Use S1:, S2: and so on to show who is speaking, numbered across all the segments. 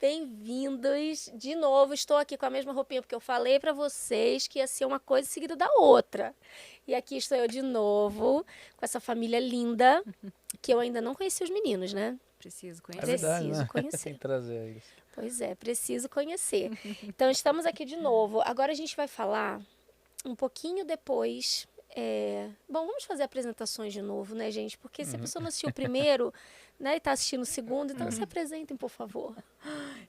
S1: Bem-vindos de novo. Estou aqui com a mesma roupinha porque eu falei pra vocês que ia ser uma coisa seguida da outra. E aqui estou eu de novo com essa família linda que eu ainda não conheci os meninos, né?
S2: Preciso
S3: É
S2: conhecer.
S3: verdade,
S1: Preciso
S3: né? Tem
S1: conhecer.
S3: que trazer eles.
S1: Pois é, preciso conhecer. Então estamos aqui de novo. Agora a gente vai falar um pouquinho depois. Bom, vamos fazer apresentações de novo, né, gente? Porque se a pessoa não assistiu o primeiro, né, e está assistindo o segundo, então se apresentem, por favor.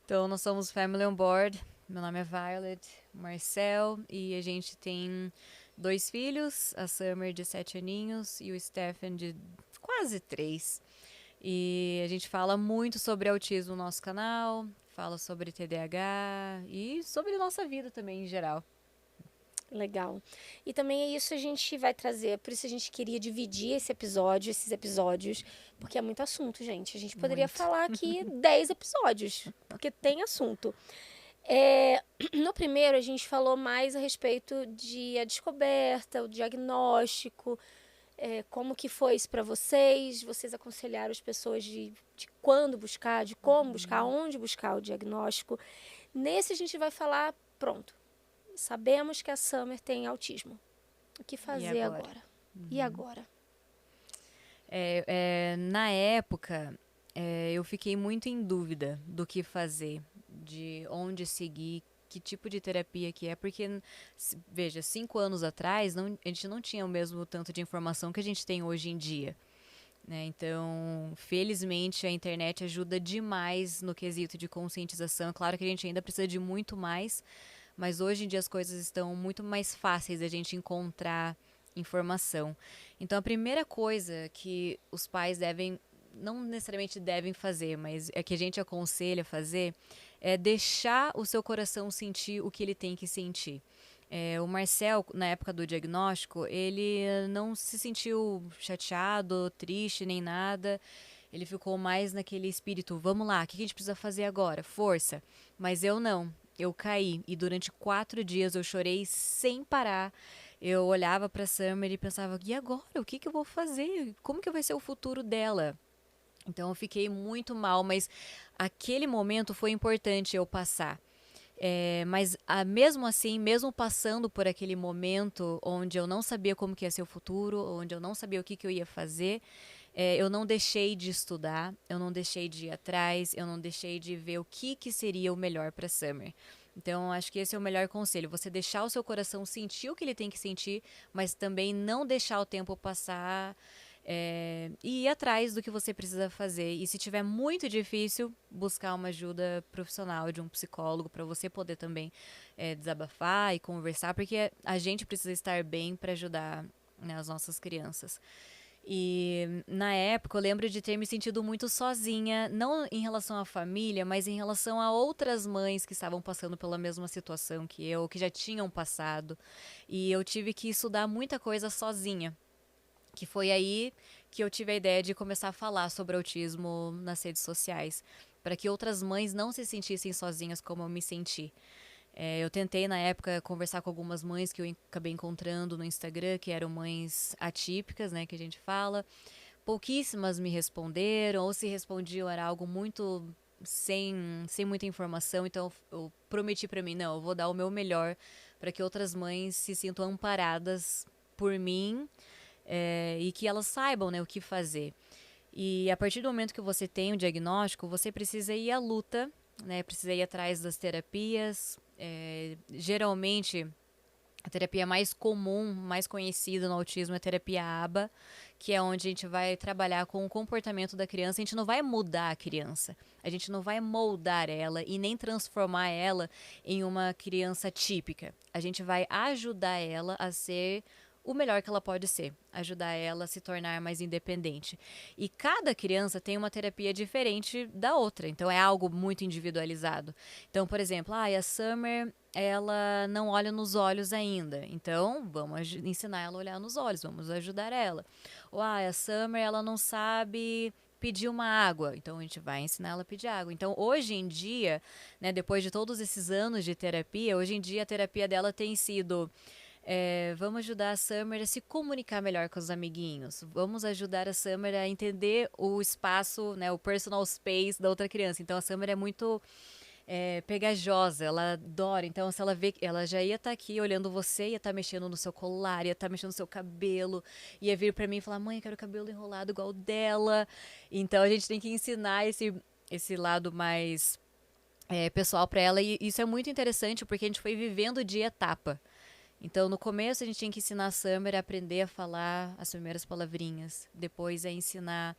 S2: Então, nós somos Family on Board. Meu nome é Violet, Marcel, e a gente tem 2 filhos, a Summer de 7 aninhos e o Stephen de quase 3. E a gente fala muito sobre autismo no nosso canal, fala sobre TDAH e sobre nossa vida também em geral.
S1: Legal. E também é isso que a gente vai trazer, por isso a gente queria dividir esses episódios, porque é muito assunto, gente. A gente poderia
S2: Muito.
S1: falar aqui 10 episódios, porque tem assunto. No primeiro, a gente falou mais a respeito de a descoberta, o diagnóstico, como que foi isso para vocês. Vocês aconselharam as pessoas de quando buscar, de como buscar, onde buscar o diagnóstico. Nesse, a gente vai falar, pronto, sabemos que a Summer tem autismo. O que
S2: E
S1: fazer
S2: agora?
S1: agora? E agora?
S2: Na época, eu fiquei muito em dúvida do que fazer, de onde seguir, que tipo de terapia que é, porque, veja, 5 anos atrás, a gente não tinha o mesmo tanto de informação que a gente tem hoje em dia. Né? Então, felizmente, a internet ajuda demais no quesito de conscientização. Claro que a gente ainda precisa de muito mais, mas hoje em dia as coisas estão muito mais fáceis da gente encontrar informação. Então, a primeira coisa que os pais devem, não necessariamente devem fazer, mas é que a gente aconselha fazer, é deixar o seu coração sentir o que ele tem que sentir. O Marcel, na época do diagnóstico, ele não se sentiu chateado, triste, nem nada. Ele ficou mais naquele espírito, vamos lá, o que a gente precisa fazer agora? Força. Mas eu não. Eu caí e durante 4 dias eu chorei sem parar. Eu olhava para Summer e pensava, e agora? O que eu vou fazer? Como que vai ser o futuro dela? Então eu fiquei muito mal, mas aquele momento foi importante eu passar. Mas mesmo assim, mesmo passando por aquele momento onde eu não sabia como que ia ser o futuro, onde eu não sabia o que eu ia fazer, eu não deixei de estudar, eu não deixei de ir atrás, eu não deixei de ver o que seria o melhor para Summer. Então, acho que esse é o melhor conselho, você deixar o seu coração sentir o que ele tem que sentir, mas também não deixar o tempo passar e ir atrás do que você precisa fazer. E se tiver muito difícil, buscar uma ajuda profissional de um psicólogo para você poder também desabafar e conversar, porque a gente precisa estar bem para ajudar, né, as nossas crianças. E na época eu lembro de ter me sentido muito sozinha, não em relação à família, mas em relação a outras mães que estavam passando pela mesma situação que eu, que já tinham passado. E eu tive que estudar muita coisa sozinha. Que foi aí que eu tive a ideia de começar a falar sobre autismo nas redes sociais, para que outras mães não se sentissem sozinhas como eu me senti. Eu tentei na época conversar com algumas mães que eu acabei encontrando no Instagram, que eram mães atípicas, né, que a gente fala. Pouquíssimas me responderam, ou se respondiam era algo muito sem muita informação, então eu prometi para mim, não, eu vou dar o meu melhor para que outras mães se sintam amparadas por mim e que elas saibam, né, o que fazer. E a partir do momento que você tem o diagnóstico, você precisa ir à luta, né, precisa ir atrás das terapias. Geralmente, a terapia mais comum, mais conhecida no autismo é a terapia ABA, que é onde a gente vai trabalhar com o comportamento da criança. A gente não vai mudar a criança, a gente não vai moldar ela e nem transformar ela em uma criança típica. A gente vai ajudar ela a ser o melhor que ela pode ser, ajudar ela a se tornar mais independente. E cada criança tem uma terapia diferente da outra, então é algo muito individualizado. Então, por exemplo, a Summer, ela não olha nos olhos ainda, então vamos ensinar ela a olhar nos olhos, vamos ajudar ela. Ou a Summer, ela não sabe pedir uma água, então a gente vai ensinar ela a pedir água. Então, hoje em dia, né, depois de todos esses anos de terapia, hoje em dia a terapia dela tem sido vamos ajudar a Summer a se comunicar melhor com os amiguinhos. Vamos ajudar a Summer a entender o espaço, né, o personal space da outra criança. Então a Summer é muito pegajosa, ela adora. Então, se ela vê, ela já ia estar aqui olhando você, ia estar mexendo no seu colar, ia estar mexendo no seu cabelo, ia vir pra mim e falar: mãe, eu quero o cabelo enrolado igual o dela. Então, a gente tem que ensinar esse lado mais pessoal pra ela. E isso é muito interessante porque a gente foi vivendo de etapa. Então, no começo, a gente tinha que ensinar a Summer a aprender a falar as primeiras palavrinhas. Depois, a ensinar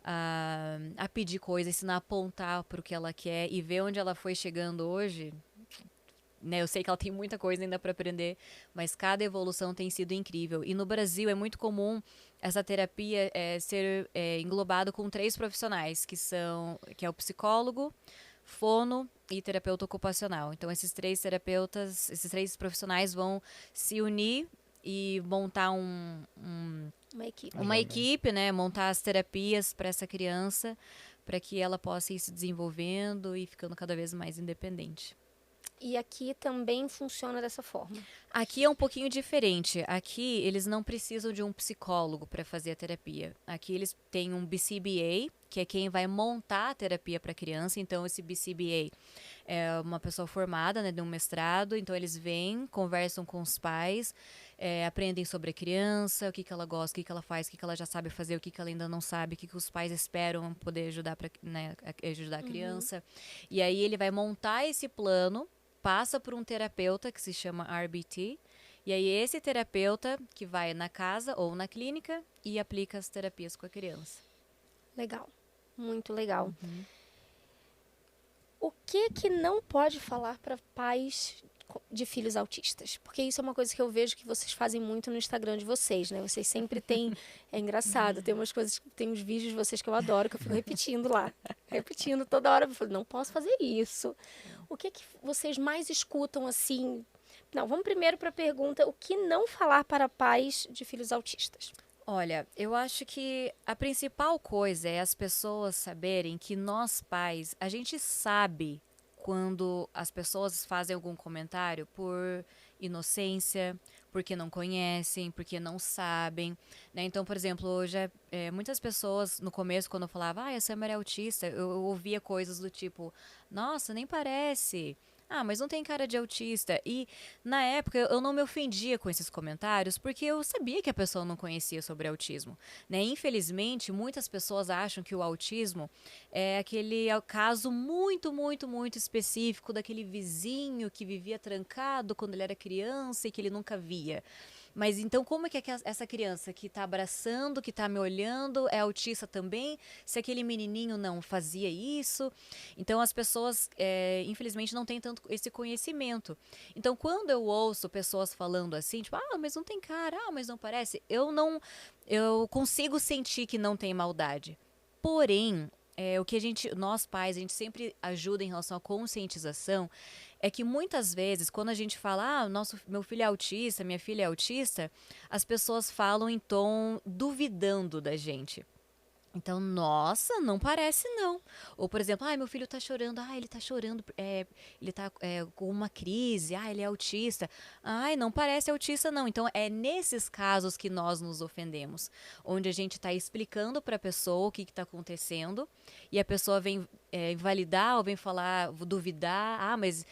S2: a pedir coisa, ensinar a apontar para o que ela quer e ver onde ela foi chegando hoje. Né, eu sei que ela tem muita coisa ainda para aprender, mas cada evolução tem sido incrível. E no Brasil é muito comum essa terapia ser englobada com 3 profissionais, que é o psicólogo, fono e terapeuta ocupacional. Então esses 3 terapeutas, esses 3 profissionais vão se unir e montar uma equipe, né? Montar as terapias para essa criança, para que ela possa ir se desenvolvendo e ficando cada vez mais independente.
S1: E aqui também funciona dessa forma?
S2: Aqui é um pouquinho diferente. Aqui eles não precisam de um psicólogo para fazer a terapia. Aqui eles têm um BCBA, que é quem vai montar a terapia para a criança. Então esse BCBA é uma pessoa formada, né, de um mestrado. Então eles vêm, conversam com os pais, aprendem sobre a criança, o que ela gosta, o que ela faz, o que ela já sabe fazer, o que ela ainda não sabe, o que os pais esperam poder ajudar, né, ajudar a criança. E aí ele vai montar esse plano, passa por um terapeuta que se chama RBT, e aí esse terapeuta que vai na casa ou na clínica e aplica as terapias com a criança.
S1: Legal, muito legal. O que não pode falar para pais de filhos autistas? Porque isso é uma coisa que eu vejo que vocês fazem muito no Instagram de vocês, né? Vocês sempre têm, é engraçado, tem umas coisas, tem uns vídeos de vocês que eu adoro, que eu fico repetindo lá, repetindo toda hora, eu falo, não posso fazer isso. O que vocês mais escutam assim? Não, vamos primeiro para a pergunta, o que não falar para pais de filhos autistas?
S2: Olha, eu acho que a principal coisa é as pessoas saberem que nós pais, a gente sabe quando as pessoas fazem algum comentário por inocência, porque não conhecem, porque não sabem, né? Então, por exemplo, hoje muitas pessoas no começo, quando eu falava, a Summer é autista, eu ouvia coisas do tipo, nossa, nem parece. Ah, mas não tem cara de autista. E na época eu não me ofendia com esses comentários porque eu sabia que a pessoa não conhecia sobre autismo, né? Infelizmente, muitas pessoas acham que o autismo é aquele caso muito, muito, muito específico daquele vizinho que vivia trancado quando ele era criança e que ele nunca via. Mas então como é que essa criança que está abraçando, que está me olhando, é autista também? Se aquele menininho não fazia isso? Então as pessoas, infelizmente, não têm tanto esse conhecimento. Então quando eu ouço pessoas falando assim, tipo, mas não tem cara, mas não parece, eu consigo sentir que não tem maldade. Porém, o que nós pais, a gente sempre ajuda em relação à conscientização, é que muitas vezes, quando a gente fala, meu filho é autista, minha filha é autista, as pessoas falam em tom duvidando da gente. Então, nossa, não parece não. Ou, por exemplo, meu filho tá chorando, ele tá chorando, ele tá com uma crise, ele é autista. Não parece autista não. Então, é nesses casos que nós nos ofendemos, onde a gente tá explicando pra pessoa o que tá acontecendo, e a pessoa vem invalidar ou vem falar, duvidar, mas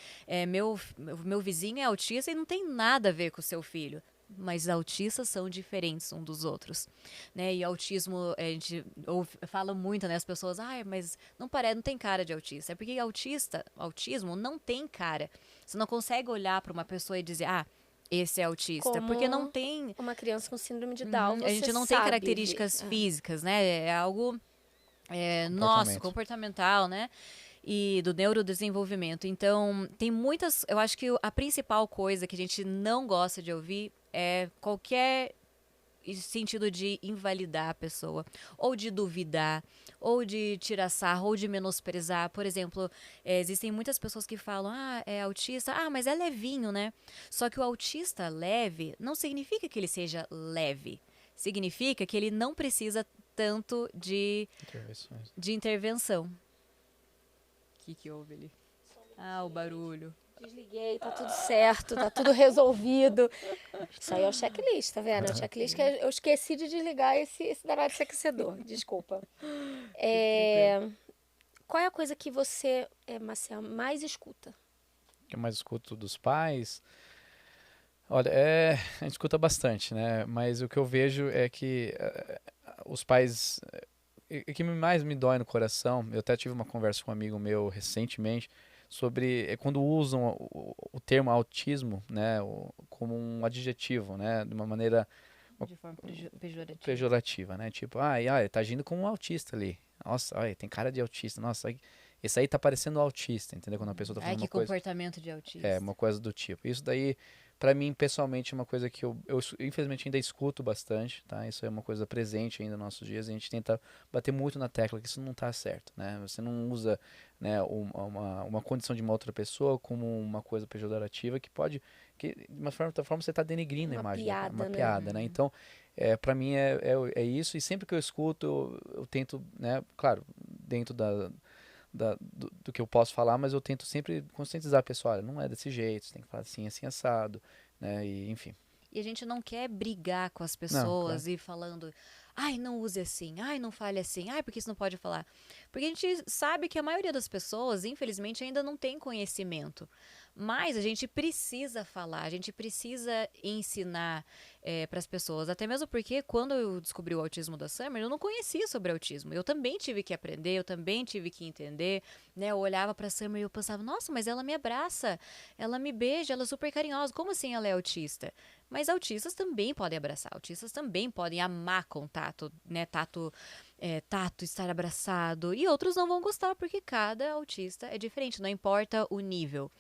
S2: meu vizinho é autista e não tem nada a ver com o seu filho. Mas autistas são diferentes um dos outros, né? E autismo, a gente fala muito, né? As pessoas, mas não parece, não tem cara de autista. É porque autismo não tem cara. Você não consegue olhar para uma pessoa e dizer, esse é autista,
S1: Como
S2: porque não tem
S1: uma criança com síndrome de Down,
S2: a gente não tem características físicas, né? É algo nosso, comportamental, né? E do neurodesenvolvimento. Então, tem muitas. Eu acho que a principal coisa que a gente não gosta de ouvir é qualquer sentido de invalidar a pessoa, ou de duvidar, ou de tirar sarro, ou de menosprezar. Por exemplo, existem muitas pessoas que falam, é autista, mas é levinho, né? Só que o autista leve não significa que ele seja leve. Significa que ele não precisa tanto de intervenção. O que houve ali? O barulho.
S1: Desliguei, tá tudo certo, tá tudo resolvido. Isso aí é o checklist, tá vendo? É o checklist que eu esqueci de desligar esse danado desse aquecedor. Desculpa. qual é a coisa que você, Marcel, mais escuta?
S3: O que eu mais escuto dos pais? Olha, a gente escuta bastante, né? Mas o que eu vejo é que os pais. O que mais me dói no coração, eu até tive uma conversa com um amigo meu recentemente sobre quando usam o termo autismo, né, como um adjetivo, né, de uma maneira
S2: De forma pejorativa.
S3: pejorativa, né? Tipo, ele tá agindo como um autista ali. Nossa, ai, tem cara de autista. Nossa, esse aí tá parecendo um autista, entendeu? Quando a pessoa tá
S2: Ai,
S3: falando
S2: que
S3: uma coisa.
S2: comportamento de
S3: É,
S2: autista.
S3: uma coisa do tipo. Isso daí, pra mim, pessoalmente, é uma coisa que eu infelizmente ainda escuto bastante, tá? Isso é uma coisa presente ainda nos nossos dias. A gente tenta bater muito na tecla que isso não tá certo, né? Você não usa, né, uma condição de uma outra pessoa como uma coisa pejorativa que pode, que de uma certa forma você tá denigrindo a
S1: Uma
S3: imagem, uma
S1: piada, né?
S3: piada, né? Então, pra mim é isso. E sempre que eu escuto, eu tento, né? Claro, dentro do que eu posso falar, mas eu tento sempre conscientizar a pessoa, olha, não é desse jeito, você tem que falar assim, assim, assado, né, e enfim.
S2: E a gente não quer brigar com as
S3: Não, claro.
S2: pessoas e falando, ai, não use assim, ai, não fale assim, ai, porque isso não pode falar. Porque a gente sabe que a maioria das pessoas, infelizmente, ainda não tem conhecimento. Mas a gente precisa falar, a gente precisa ensinar para as pessoas. Até mesmo porque quando eu descobri o autismo da Summer, eu não conhecia sobre autismo. Eu também tive que aprender, eu também tive que entender. Né? Eu olhava para a Summer e eu pensava, nossa, mas ela me abraça, ela me beija, ela é super carinhosa. Como assim ela é autista? Mas autistas também podem abraçar, autistas também podem amar contato, né? Tato, estar abraçado. E outros não vão gostar, porque cada autista é diferente, não importa o nível.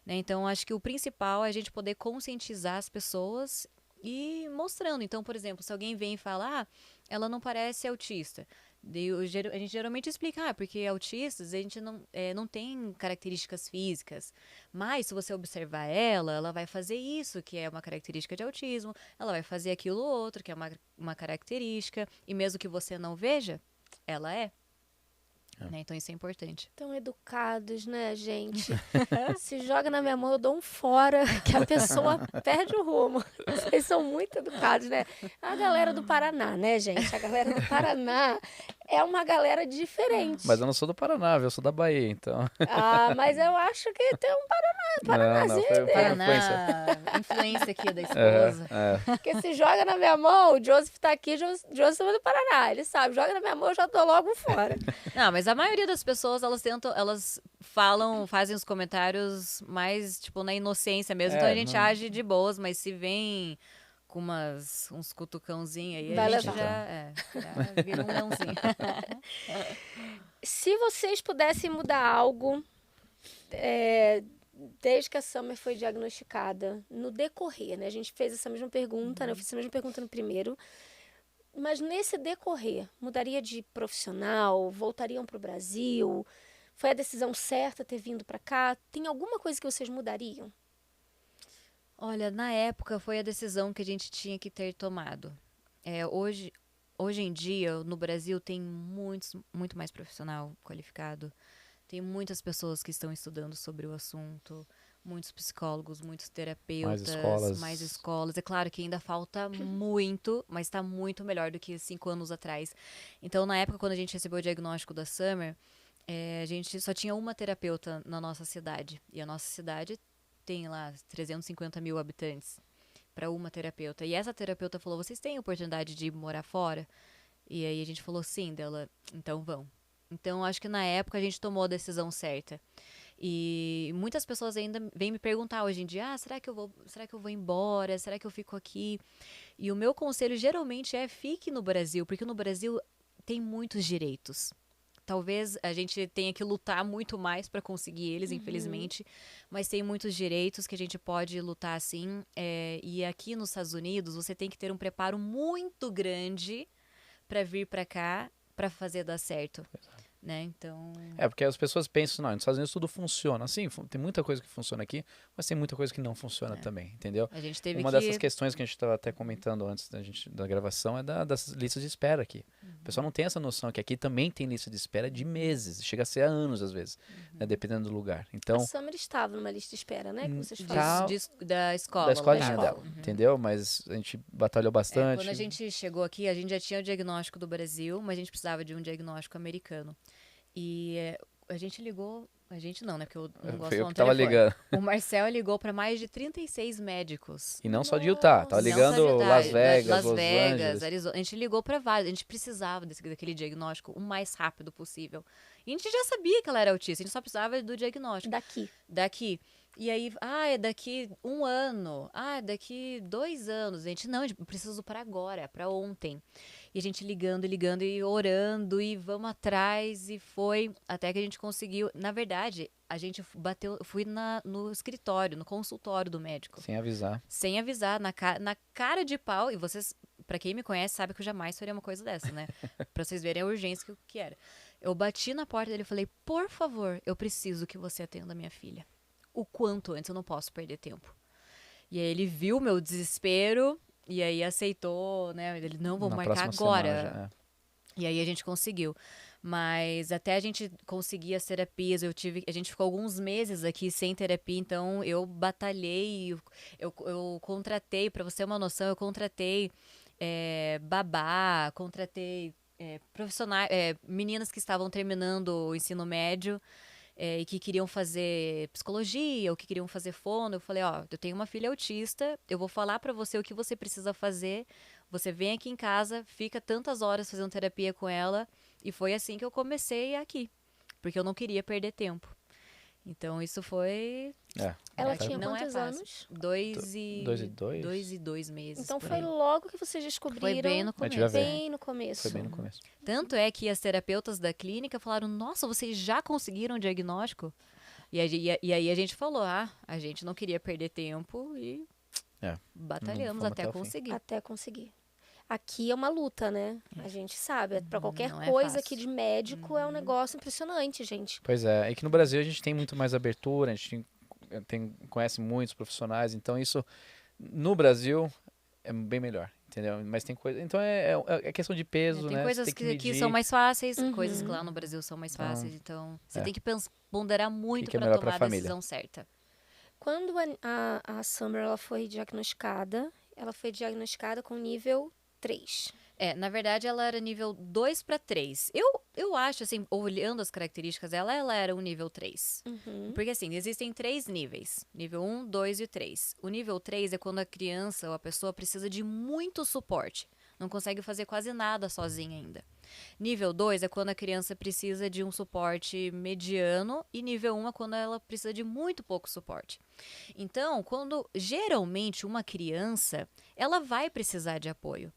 S2: Né? Então, acho que o principal é a gente poder conscientizar as pessoas e mostrando. Então, por exemplo, se alguém vem e fala, ela não parece autista. A gente geralmente explica, porque autistas, a gente não tem características físicas. Mas, se você observar ela vai fazer isso, que é uma característica de autismo. Ela vai fazer aquilo outro, que é uma característica. E mesmo que você não veja, ela é. Né? Então, isso é importante.
S1: Tão educados, né, gente? Se joga na minha mão, eu dou um fora, que a pessoa perde o rumo. Vocês são muito educados, né? A galera do Paraná, né, gente? A galera do Paraná é uma galera diferente.
S3: Mas eu não sou do Paraná, viu? Eu sou da Bahia, então.
S1: Ah, mas eu acho que tem um
S3: Não,
S1: Paranazinho
S3: foi uma influência.
S2: Paraná, influência aqui da
S3: É,
S2: esposa.
S1: Porque se joga na minha mão, o Joseph tá aqui, Joseph é do Paraná, ele sabe, joga na minha mão, eu já dou logo um fora.
S2: Não, mas a maioria das pessoas, elas fazem os comentários mais, tipo, na inocência mesmo. Então a gente
S3: não,
S2: age de boas, mas se vem com uns cutucãozinhos aí,
S1: Vai
S2: a gente
S1: levar.
S2: já vira um leãozinho.
S1: Se vocês pudessem mudar algo, desde que a Summer foi diagnosticada, no decorrer, né? A gente fez essa mesma pergunta, né? Eu fiz essa mesma pergunta no primeiro. Mas nesse decorrer, mudaria de profissional? Voltariam para o Brasil? Foi a decisão certa ter vindo para cá? Tem alguma coisa que vocês mudariam?
S2: Olha, na época foi a decisão que a gente tinha que ter tomado. Hoje em dia, no Brasil, tem muito mais profissional qualificado. Tem muitas pessoas que estão estudando sobre o assunto, muitos psicólogos, muitos terapeutas, mais escolas. É claro que ainda falta muito, mas está muito melhor do que 5 anos atrás. Então, na época, quando a gente recebeu o diagnóstico da Summer, a gente só tinha uma terapeuta na nossa cidade. E a nossa cidade tem lá 350 mil habitantes para uma terapeuta. E essa terapeuta falou, vocês têm oportunidade de morar fora? E aí a gente falou, sim, dela, então vão. Então, acho que na época a gente tomou a decisão certa. E muitas pessoas ainda vêm me perguntar hoje em dia, será que eu vou embora? Será que eu fico aqui? E o meu conselho geralmente é fique no Brasil, porque no Brasil tem muitos direitos. Talvez a gente tenha que lutar muito mais para conseguir eles, infelizmente, mas tem muitos direitos que a gente pode lutar sim. E aqui nos Estados Unidos você tem que ter um preparo muito grande para vir para cá para fazer dar certo. Né? Então...
S3: porque as pessoas pensam, não, nos Estados Unidos tudo funciona. Sim, tem muita coisa que funciona aqui, mas tem muita coisa que não funciona também, entendeu?
S2: A gente teve
S3: Uma dessas questões que a gente estava até comentando antes da gravação é das listas de espera aqui. O pessoal não tem essa noção que aqui também tem lista de espera de meses, chega a ser há anos às vezes, né, dependendo do lugar. Então,
S1: A Summer estava numa lista de espera, né? Que vocês
S3: Tá.
S1: falaram.
S2: Da escola.
S3: da escolinha
S1: lá.
S3: dela, entendeu? Mas a gente batalhou bastante.
S2: Quando a gente chegou aqui, a gente já tinha o diagnóstico do Brasil, mas a gente precisava de um diagnóstico americano. E A gente ligou... A gente não, né? Porque eu não gosto
S3: Foi
S2: de
S3: eu
S2: falar
S3: que
S2: no
S3: tava
S2: telefone.
S3: ligando.
S2: O Marcel ligou para mais de 36 médicos.
S3: E não só de Utah, tava
S1: Nossa.
S3: ligando
S2: Não só de
S3: Las
S2: Utah,
S3: Vegas,
S2: Las
S3: Los
S2: Vegas,
S3: Angeles.
S2: Arizona. A gente ligou para vários. A gente precisava daquele diagnóstico o mais rápido possível. E a gente já sabia que ela era autista, a gente só precisava do diagnóstico. Daqui. E aí, é daqui 1 ano. É daqui 2 anos. A gente, não, a gente precisa para agora, para ontem. E a gente ligando e orando e vamos atrás e foi até que a gente conseguiu. Na verdade, a gente fui no escritório, no consultório do médico.
S3: Sem avisar.
S2: Sem avisar, na cara de pau. E vocês, pra quem me conhece, sabe que eu jamais faria uma coisa dessa, né? Pra vocês verem a urgência que era. Eu bati na porta dele e falei, por favor, eu preciso que você atenda minha filha. O quanto antes, eu não posso perder tempo. E aí ele viu meu desespero e aí aceitou, né? Ele, não, vou marcar agora.
S3: Semana já,
S2: E aí a gente conseguiu. Mas até a gente conseguir as terapias, a gente ficou alguns meses aqui sem terapia, então eu batalhei, eu contratei, pra você ter uma noção, eu contratei babá, contratei profissionais, meninas que estavam terminando o ensino médio, e que queriam fazer psicologia ou que queriam fazer fono. Eu falei, eu tenho uma filha autista, eu vou falar pra você o que você precisa fazer, você vem aqui em casa, fica tantas horas fazendo terapia com ela, e foi assim que eu comecei aqui, porque eu não queria perder tempo. Então isso foi...
S1: Ela tinha
S2: não
S1: quantos anos?
S2: 2 e 2 meses.
S1: Então foi logo que vocês descobriram.
S2: Foi bem no começo.
S1: Bem no começo.
S3: Foi bem no começo.
S2: Tanto é que as terapeutas da clínica falaram, nossa, vocês já conseguiram o diagnóstico? E aí a gente falou, a gente não queria perder tempo e batalhamos até conseguir.
S1: Até conseguir. Aqui é uma luta, né? A gente sabe. Pra qualquer
S2: Não é
S1: coisa
S2: fácil.
S1: aqui de médico é um negócio impressionante, gente.
S3: Pois é. E que no Brasil a gente tem muito mais abertura, a gente conhece muitos profissionais, então isso no Brasil é bem melhor, entendeu? Mas tem coisa... Então é questão de peso,
S2: tem
S3: né?
S2: coisas
S3: Você tem
S2: que aqui são mais fáceis, coisas que
S1: Uhum.
S2: lá no Brasil são mais fáceis. Então, você tem que ponderar muito
S3: que é
S2: pra
S3: melhor
S2: tomar
S3: pra
S2: a
S3: família?
S2: decisão certa.
S1: Quando a Summer ela foi diagnosticada com nível 3.
S2: Na verdade, ela era nível 2 para 3. Eu acho, assim, olhando as características dela, ela era um nível 3.
S1: Uhum.
S2: Porque, assim, existem 3 níveis. Nível 1, 2 e 3. O nível 3 é quando a criança ou a pessoa precisa de muito suporte. Não consegue fazer quase nada sozinha ainda. Nível 2 é quando a criança precisa de um suporte mediano. E nível 1 é quando ela precisa de muito pouco suporte. Então, geralmente, uma criança, ela vai precisar de apoio.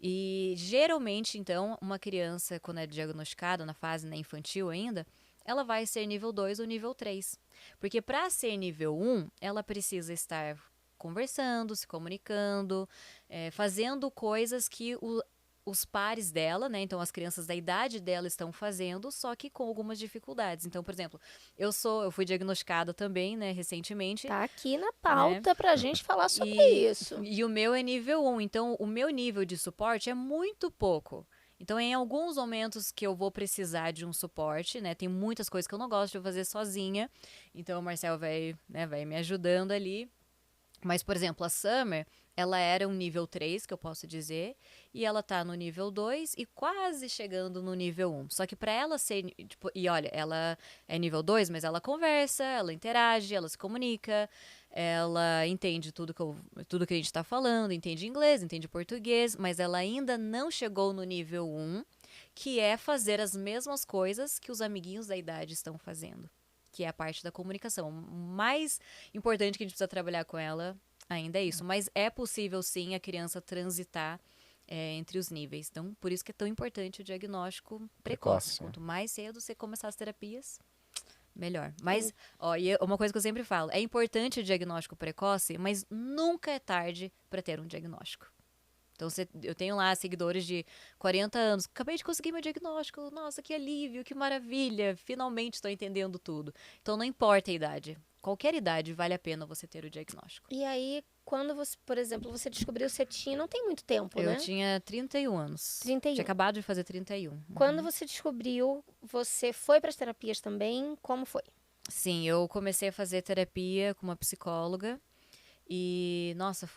S2: E geralmente, então, uma criança, quando é diagnosticada na fase infantil ainda, ela vai ser nível 2 ou nível 3. Porque para ser nível 1, ela precisa estar conversando, se comunicando, fazendo coisas que os pares dela, né? Então, as crianças da idade dela estão fazendo, só que com algumas dificuldades. Então, por exemplo, eu fui diagnosticada também, né, recentemente.
S1: Tá aqui na pauta pra gente falar sobre isso.
S2: E o meu é nível 1, então o meu nível de suporte é muito pouco. Então, em alguns momentos que eu vou precisar de um suporte, né, tem muitas coisas que eu não gosto de fazer sozinha, então o Marcel vai me ajudando ali. Mas, por exemplo, a Summer, ela era um nível 3, que eu posso dizer, e ela tá no nível 2 e quase chegando no nível 1. Só que para ela ser, tipo, e olha, ela é nível 2, mas ela conversa, ela interage, ela se comunica, ela entende tudo que a gente tá falando, entende inglês, entende português, mas ela ainda não chegou no nível 1, que é fazer as mesmas coisas que os amiguinhos da idade estão fazendo. Que é a parte da comunicação. O mais importante que a gente precisa trabalhar com ela ainda é isso. Mas é possível, sim, a criança transitar entre os níveis. Então, por isso que é tão importante o diagnóstico precoce. Quanto mais cedo você começar as terapias, melhor. Mas, e uma coisa que eu sempre falo, é importante o diagnóstico precoce, mas nunca é tarde para ter um diagnóstico. Então, eu tenho lá seguidores de 40 anos. Acabei de conseguir meu diagnóstico. Nossa, que alívio, que maravilha. Finalmente estou entendendo tudo. Então, não importa a idade. Qualquer idade vale a pena você ter o diagnóstico.
S1: E aí, quando você, por exemplo, você descobriu cetim, não tem muito tempo, né?
S2: Eu tinha 31 anos.
S1: 31.
S2: Tinha acabado de fazer 31.
S1: Quando você descobriu, você foi para as terapias também? Como foi?
S2: Sim, eu comecei a fazer terapia com uma psicóloga. E, nossa,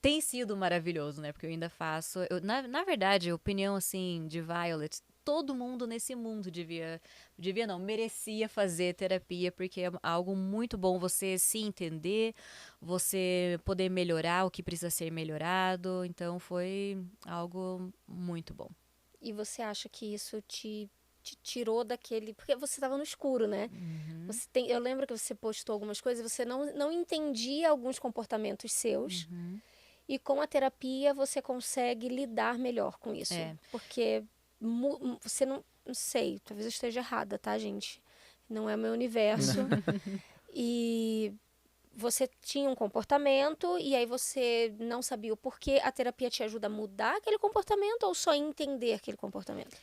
S2: tem sido maravilhoso, né? Porque eu ainda faço... na verdade, a opinião, assim, de Violet todo mundo nesse mundo não, merecia fazer terapia, porque é algo muito bom você se entender, você poder melhorar o que precisa ser melhorado. Então foi algo muito bom.
S1: E você acha que isso te tirou daquele... Porque você estava no escuro, né? Eu lembro que você postou algumas coisas, você não entendia alguns comportamentos seus. E com a terapia você consegue lidar melhor com isso. Porque você não sei, talvez eu esteja errada, tá, gente? Não é o meu universo. E você tinha um comportamento e aí você não sabia o porquê. A terapia te ajuda a mudar aquele comportamento ou só entender aquele comportamento?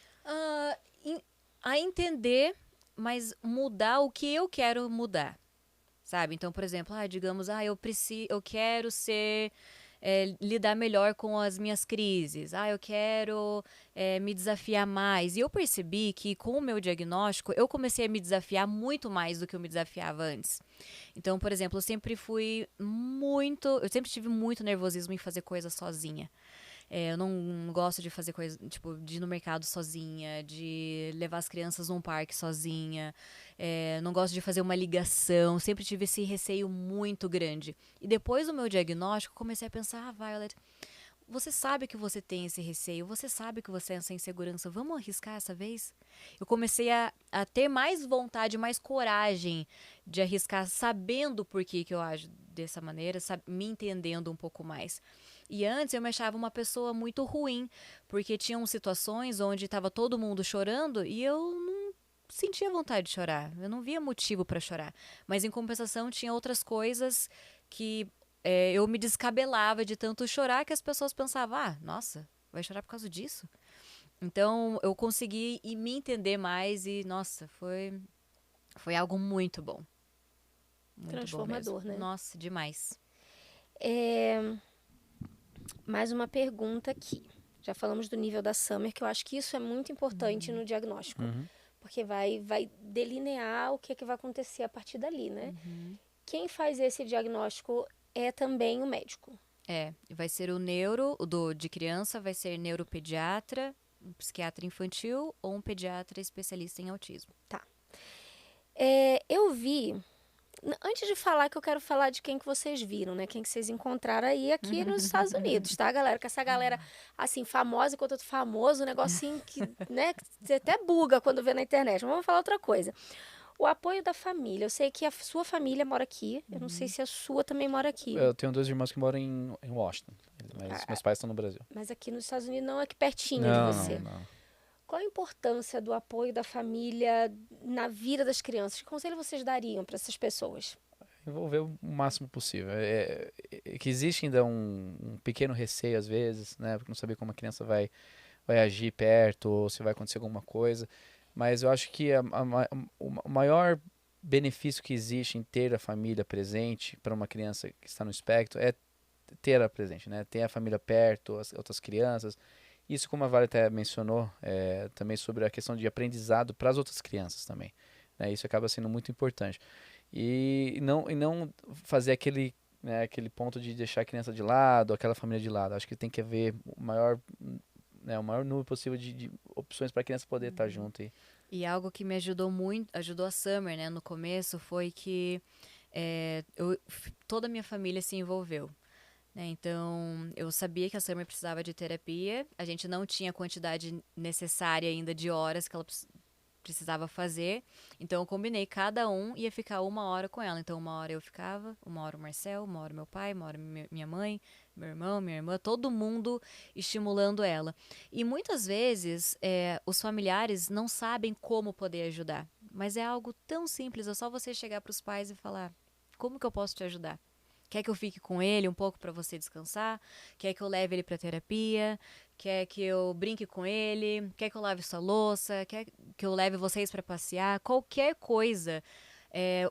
S2: A entender, mas mudar o que eu quero mudar, sabe? Então, por exemplo, digamos, eu quero lidar melhor com as minhas crises. Eu quero me desafiar mais. E eu percebi que com o meu diagnóstico, eu comecei a me desafiar muito mais do que eu me desafiava antes. Então, por exemplo, eu sempre tive muito nervosismo em fazer coisas sozinha. Eu não gosto de fazer coisa, tipo, de ir no mercado sozinha, de levar as crianças num parque sozinha. Não gosto de fazer uma ligação. Sempre tive esse receio muito grande. E depois do meu diagnóstico, comecei a pensar, Violet, você sabe que você tem esse receio, você sabe que você tem essa insegurança, vamos arriscar essa vez? Eu comecei a ter mais vontade, mais coragem de arriscar, sabendo por que eu ajo dessa maneira, me entendendo um pouco mais. E antes eu me achava uma pessoa muito ruim, porque tinham situações onde estava todo mundo chorando e eu não sentia vontade de chorar. Eu não via motivo para chorar. Mas em compensação tinha outras coisas que eu me descabelava de tanto chorar que as pessoas pensavam, nossa, vai chorar por causa disso? Então eu consegui me entender mais e, nossa, foi algo muito bom. Muito
S1: transformador,
S2: bom mesmo.
S1: né?
S2: Nossa, demais.
S1: Mais uma pergunta aqui. Já falamos do nível da Summer, que eu acho que isso é muito importante no diagnóstico. Porque vai delinear o que vai acontecer a partir dali, né? Quem faz esse diagnóstico é também o médico.
S2: Vai ser de criança, vai ser neuropediatra, um psiquiatra infantil ou um pediatra especialista em autismo.
S1: Tá. Eu vi... Antes de falar, que eu quero falar de quem que vocês viram, né? Quem que vocês encontraram aí aqui nos Estados Unidos, tá, galera? Que essa galera, assim, famosa enquanto outro famoso, um negocinho que, né? Que você até buga quando vê na internet. Mas vamos falar outra coisa. O apoio da família. Eu sei que a sua família mora aqui. Eu não sei se a sua também mora aqui.
S3: Eu tenho 2 irmãos que moram em Washington, mas meus pais estão no Brasil.
S1: Mas aqui nos Estados Unidos não é aqui pertinho de você.
S3: Não.
S1: Qual a importância do apoio da família na vida das crianças? Que conselho vocês dariam para essas pessoas?
S3: Envolver o máximo possível. Que existe ainda um pequeno receio às vezes, né? Porque não saber como a criança vai agir perto ou se vai acontecer alguma coisa. Mas eu acho que o maior benefício que existe em ter a família presente para uma criança que está no espectro é ter ela presente, né? Ter a família perto, as outras crianças. Isso, como a Vale até mencionou, também sobre a questão de aprendizado para as outras crianças também, né? Isso acaba sendo muito importante. E não fazer aquele ponto de deixar a criança de lado, aquela família de lado. Acho que tem que haver o maior número possível de opções para a criança poder estar junto.
S2: E algo que me ajudou muito, ajudou a Summer, né, no começo, foi que toda a minha família se envolveu. Então, eu sabia que a Summer precisava de terapia. A gente não tinha a quantidade necessária ainda de horas que ela precisava fazer. Então, eu combinei, cada um ia ficar 1 hora com ela. Então, 1 hora eu ficava, 1 hora o Marcel, 1 hora meu pai, 1 hora minha mãe, meu irmão, minha irmã, todo mundo estimulando ela. E muitas vezes, os familiares não sabem como poder ajudar. Mas é algo tão simples, é só você chegar para os pais e falar, como que eu posso te ajudar? Quer que eu fique com ele um pouco para você descansar? Quer que eu leve ele para terapia? Quer que eu brinque com ele? Quer que eu lave sua louça? Quer que eu leve vocês para passear? Qualquer coisa.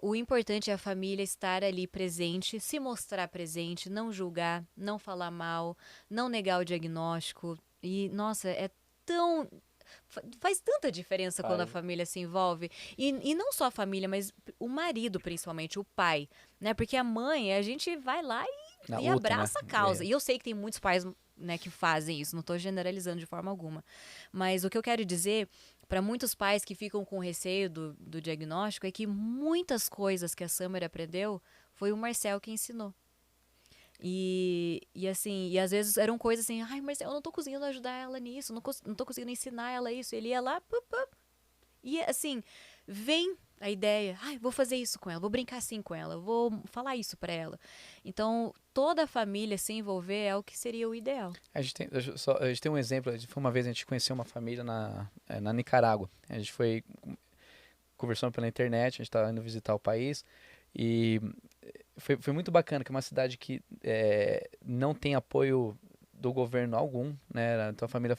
S2: O importante é a família estar ali presente, se mostrar presente, não julgar, não falar mal, não negar o diagnóstico. E, nossa, faz tanta diferença quando a família se envolve. E não só a família, mas o marido, principalmente, o pai. Né? Porque a mãe, a gente vai lá e abraça, né, a causa. E eu sei que tem muitos pais né, que fazem isso. Não estou generalizando de forma alguma. Mas o que eu quero dizer para muitos pais que ficam com receio do diagnóstico é que muitas coisas que a Summer aprendeu foi o Marcel que ensinou. E assim, e às vezes eram coisas assim, ai, Marcel, eu não tô conseguindo ajudar ela nisso, não tô conseguindo ensinar ela isso. Ele ia lá, e assim, vem a ideia, ai, vou fazer isso com ela, vou brincar assim com ela, vou falar isso pra ela. Então, toda a família se envolver é o que seria o ideal.
S3: A gente tem um exemplo, uma vez a gente conheceu uma família na Nicarágua. A gente foi conversando pela internet, a gente estava indo visitar o país e foi muito bacana, que é uma cidade que não tem apoio do governo algum, né? Então a família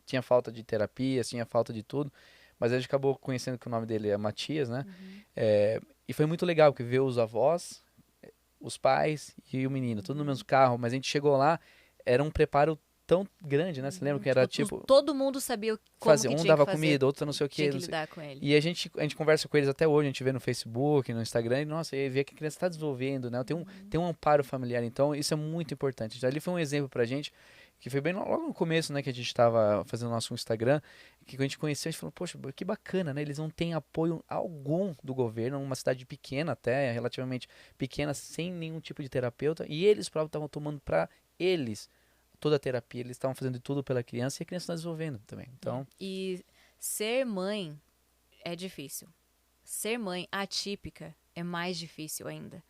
S3: tinha falta de terapia, tinha falta de tudo, mas a gente acabou conhecendo que o nome dele é Matias, né? E foi muito legal, porque ver os avós, os pais e o menino, tudo no mesmo carro, mas a gente chegou lá, era um preparo tão grande, né? Você lembra que era tipo...
S2: Todo mundo sabia como
S3: fazer,
S2: que
S3: um
S2: tinha
S3: dava
S2: que fazer,
S3: comida, outro não sei o
S2: tinha
S3: que.
S2: que lidar com ele.
S3: E a gente conversa com eles até hoje, a gente vê no Facebook, no Instagram, e nossa, e vê que a criança está desenvolvendo, né? Tem um amparo familiar, então isso é muito importante. Então, ali foi um exemplo pra gente, que foi bem logo no começo, né, que a gente estava fazendo o nosso Instagram, que quando a gente conheceu, a gente falou, poxa, que bacana, né? Eles não têm apoio algum do governo, uma cidade pequena até, relativamente pequena, sem nenhum tipo de terapeuta, e eles próprios estavam tomando pra eles toda a terapia, eles estavam fazendo tudo pela criança e a criança está desenvolvendo também. Então,
S2: E ser mãe é difícil. Ser mãe atípica é mais difícil ainda.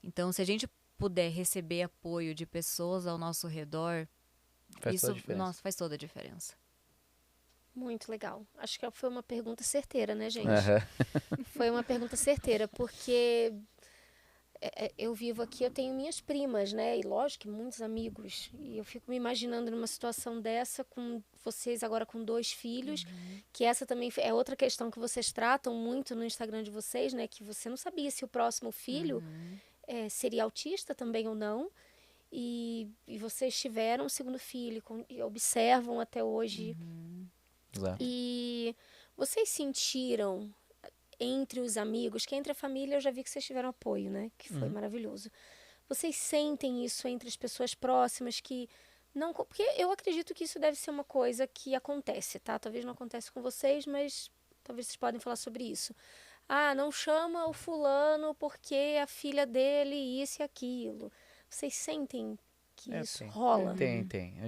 S2: Então, se a gente puder receber apoio de pessoas ao nosso redor,
S3: faz toda a
S2: isso,
S3: diferença.
S2: nossa, faz toda a diferença.
S1: Muito legal. Acho que foi uma pergunta certeira, né, gente?
S3: Aham.
S1: Foi uma pergunta certeira, porque eu vivo aqui, eu tenho minhas primas, né? E lógico que muitos amigos. E eu fico me imaginando numa situação dessa, com vocês agora com 2 filhos, que essa também é outra questão que vocês tratam muito no Instagram de vocês, né? Que você não sabia se o próximo filho seria autista também ou não. E vocês tiveram o segundo filho, e observam até hoje.
S3: Exato.
S1: E vocês sentiram entre os amigos, que entre a família eu já vi que vocês tiveram apoio, né? Que foi maravilhoso. Vocês sentem isso entre as pessoas próximas que não... Porque eu acredito que isso deve ser uma coisa que acontece, tá? Talvez não aconteça com vocês, mas talvez vocês podem falar sobre isso. Ah, não chama o fulano porque a filha dele isso e aquilo. Vocês sentem que isso rola?
S3: Tem.
S2: Tem.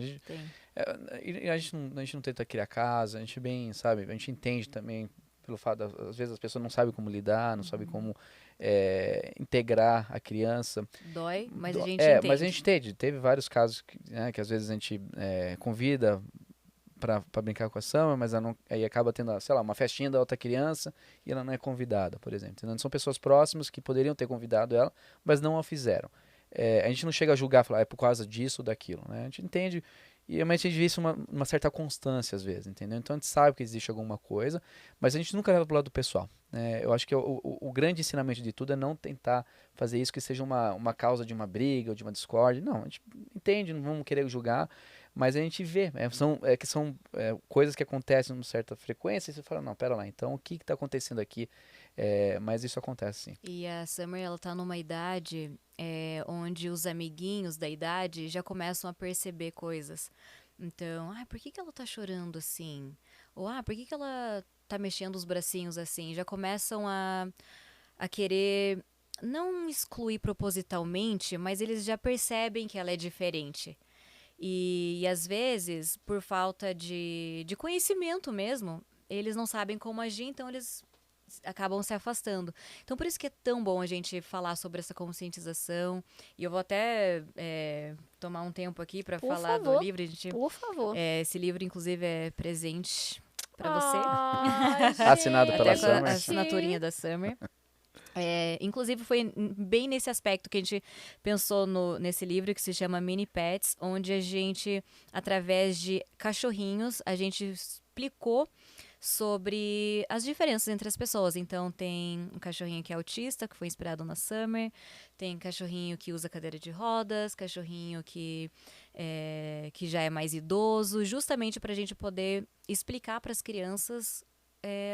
S3: A gente não tenta criar casa, a gente bem, sabe, a gente entende também pelo fato, às vezes as pessoas não sabem como lidar, não sabem como integrar a criança.
S2: Dói, mas a gente entende.
S3: Mas a gente entende. Teve vários casos que às vezes a gente convida para brincar com a Summer, mas aí acaba tendo, sei lá, uma festinha da outra criança e ela não é convidada, por exemplo. Então, são pessoas próximas que poderiam ter convidado ela, mas não a fizeram. A gente não chega a julgar, falar, é por causa disso ou daquilo, né? A gente entende, mas a gente vê isso uma certa constância às vezes, entendeu? Então a gente sabe que existe alguma coisa, mas a gente nunca leva pro lado do pessoal, né? Eu acho que o grande ensinamento de tudo é não tentar fazer isso que seja uma causa de uma briga ou de uma discórdia. Não, a gente entende, não vamos querer julgar, mas a gente vê, são coisas que acontecem com certa frequência e você fala, não, pera lá, então o que está acontecendo aqui? Mas isso acontece sim.
S2: E a Summer, ela tá numa idade onde os amiguinhos da idade já começam a perceber coisas. Então, por que ela tá chorando assim? Ou, por que ela tá mexendo os bracinhos assim? Já começam a querer, não excluir propositalmente, mas eles já percebem que ela é diferente. E às vezes, por falta de conhecimento mesmo, eles não sabem como agir, então eles acabam se afastando. Então, por isso que é tão bom a gente falar sobre essa conscientização. E eu vou até tomar um tempo aqui para falar do livro.
S1: Por favor.
S2: Esse livro, inclusive, é presente para você.
S1: Ai,
S3: Assinado pela
S2: Até com a
S3: Summer.
S2: assinaturinha da Summer. Inclusive, foi bem nesse aspecto que a gente pensou nesse livro que se chama Mini Pets, onde a gente, através de cachorrinhos, a gente explicou sobre as diferenças entre as pessoas. Então, tem um cachorrinho que é autista, que foi inspirado na Summer. Tem cachorrinho que usa cadeira de rodas. Cachorrinho que já é mais idoso. Justamente para a gente poder explicar para as crianças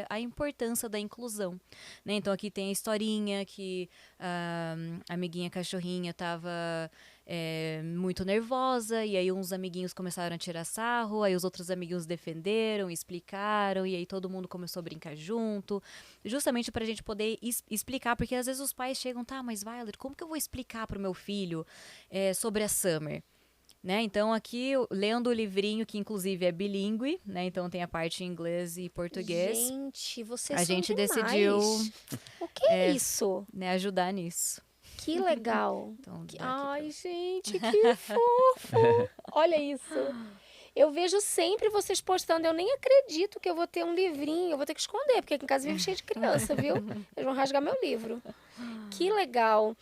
S2: a importância da inclusão, né? Então aqui tem a historinha que a amiguinha cachorrinha estava muito nervosa, e aí uns amiguinhos começaram a tirar sarro, aí os outros amiguinhos defenderam, explicaram, e aí todo mundo começou a brincar junto, justamente para a gente poder explicar, porque às vezes os pais chegam, tá, mas Violet, como que eu vou explicar pro meu filho sobre a Summer? Né? Então aqui, lendo o livrinho, que inclusive é bilíngue, né? Então tem a parte em inglês e português.
S1: Gente, vocês
S2: A
S1: são
S2: gente
S1: demais.
S2: decidiu
S1: O que é isso?
S2: né, ajudar nisso.
S1: Que legal.
S2: Então, daqui
S1: Ai, gente, que fofo. Olha isso. Eu vejo sempre vocês postando. Eu nem acredito que eu vou ter um livrinho. Eu vou ter que esconder, porque aqui em casa vive cheio de criança, viu? Eles vão rasgar meu livro. Que legal.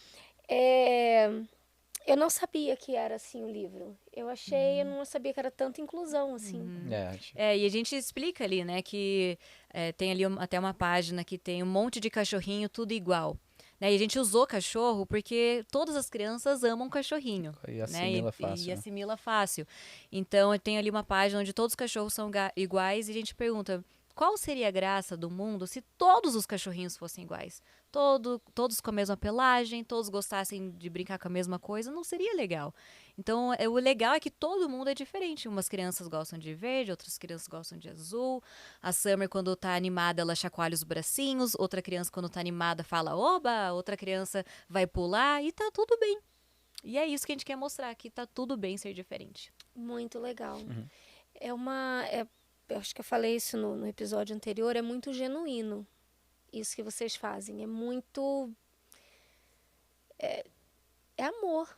S1: Eu não sabia que era assim o livro. Eu não sabia que era tanta inclusão assim.
S2: E a gente explica ali, né, que tem ali até uma página que tem um monte de cachorrinho, tudo igual. Né? E a gente usou cachorro porque todas as crianças amam cachorrinho.
S3: E assimila fácil.
S2: E assimila fácil. Então, tem ali uma página onde todos os cachorros são iguais e a gente pergunta, qual seria a graça do mundo se todos os cachorrinhos fossem iguais? Todos com a mesma pelagem, todos gostassem de brincar com a mesma coisa, não seria legal. Então, o legal é que todo mundo é diferente. Umas crianças gostam de verde, outras crianças gostam de azul. A Summer, quando tá animada, ela chacoalha os bracinhos. Outra criança, quando tá animada, fala oba. Outra criança vai pular e tá tudo bem. E é isso que a gente quer mostrar, que tá tudo bem ser diferente.
S1: Muito legal. Eu acho que eu falei isso no episódio anterior, é muito genuíno isso que vocês fazem. É muito... É amor.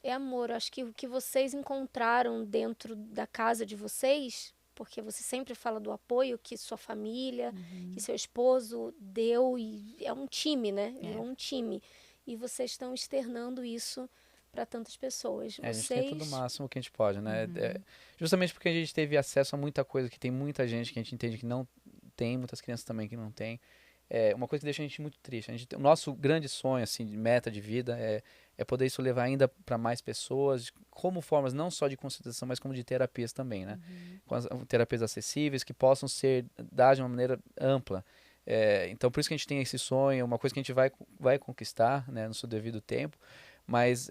S1: É amor. Eu acho que o que vocês encontraram dentro da casa de vocês, porque você sempre fala do apoio que sua família, que seu esposo deu, e é um time, né? É um time. E vocês estão externando isso para tantas pessoas.
S3: A gente tenta do máximo que a gente pode, né? Justamente porque a gente teve acesso a muita coisa que tem muita gente que a gente entende que não tem, muitas crianças também que não tem. É uma coisa que deixa a gente muito triste. O nosso grande sonho, assim, de meta de vida é poder isso levar ainda para mais pessoas, como formas não só de conscientização, mas como de terapias também, né? Com as terapias acessíveis que possam ser dadas de uma maneira ampla. Então, por isso que a gente tem esse sonho, uma coisa que a gente vai conquistar, né, no seu devido tempo, mas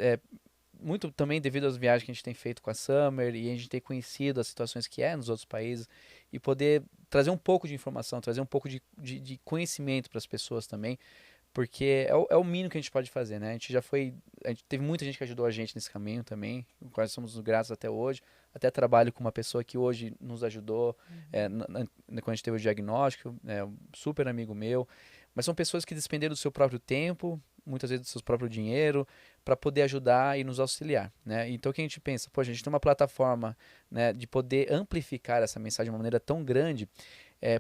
S3: muito também devido às viagens que a gente tem feito com a Summer e a gente ter conhecido as situações que nos outros países e poder trazer um pouco de informação, trazer um pouco de conhecimento para as pessoas também, porque é o mínimo que a gente pode fazer, né? A gente teve muita gente que ajudou a gente nesse caminho também, quais somos gratos até hoje. Até trabalho com uma pessoa que hoje nos ajudou quando a gente teve o diagnóstico, um super amigo meu, mas são pessoas que despenderam do seu próprio tempo, muitas vezes do seu próprio dinheiro, para poder ajudar e nos auxiliar, né? Então, o que a gente pensa? Pô, a gente tem uma plataforma, né, de poder amplificar essa mensagem de uma maneira tão grande,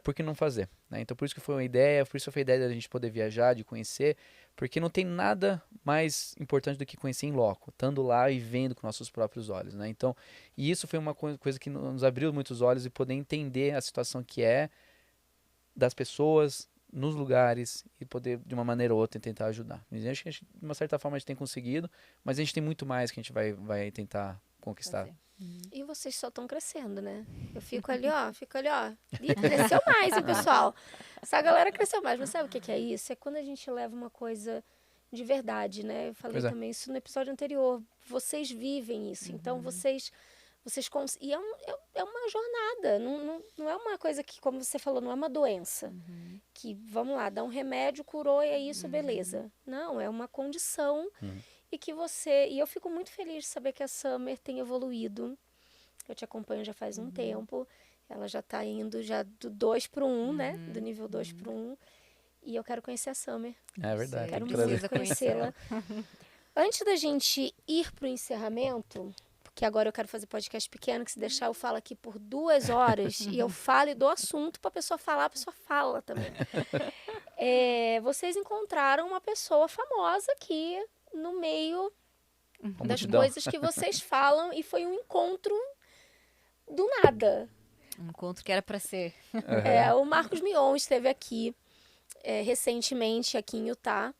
S3: por que não fazer? Né? Então, por isso que foi uma ideia, por isso foi a ideia da gente poder viajar, de conhecer, porque não tem nada mais importante do que conhecer em loco, estando lá e vendo com nossos próprios olhos, né? Então, e isso foi uma coisa que nos abriu muitos olhos e poder entender a situação que das pessoas, nos lugares e poder, de uma maneira ou outra, tentar ajudar. E acho que de uma certa forma a gente tem conseguido, mas a gente tem muito mais que a gente vai tentar conquistar.
S1: E vocês só estão crescendo, né? Eu fico ali, ó. E cresceu mais, hein, pessoal? Essa galera cresceu mais. Mas sabe o que é isso? É quando a gente leva uma coisa de verdade, né? Eu falei também isso no episódio anterior. Vocês vivem isso. Então, vocês e é uma jornada, não é uma coisa que, como você falou, não é uma doença. Que, vamos lá, dá um remédio, curou e é isso, beleza. Não, é uma condição e que e eu fico muito feliz de saber que a Summer tem evoluído. Eu te acompanho já faz um tempo, ela já está indo já do 2 para 1, né? Do nível 2 para 1. E eu quero conhecer a Summer.
S3: É verdade.
S1: Quero muito conhecê-la. Antes da gente ir para o encerramento... que agora eu quero fazer podcast pequeno, que se deixar eu falo aqui por 2 horas e eu falo e dou assunto para a pessoa falar, a pessoa fala também. Vocês encontraram uma pessoa famosa aqui no meio das coisas que vocês falam e foi um encontro do nada.
S2: Um encontro que era para ser.
S1: O Marcos Mion esteve aqui recentemente aqui em Utah.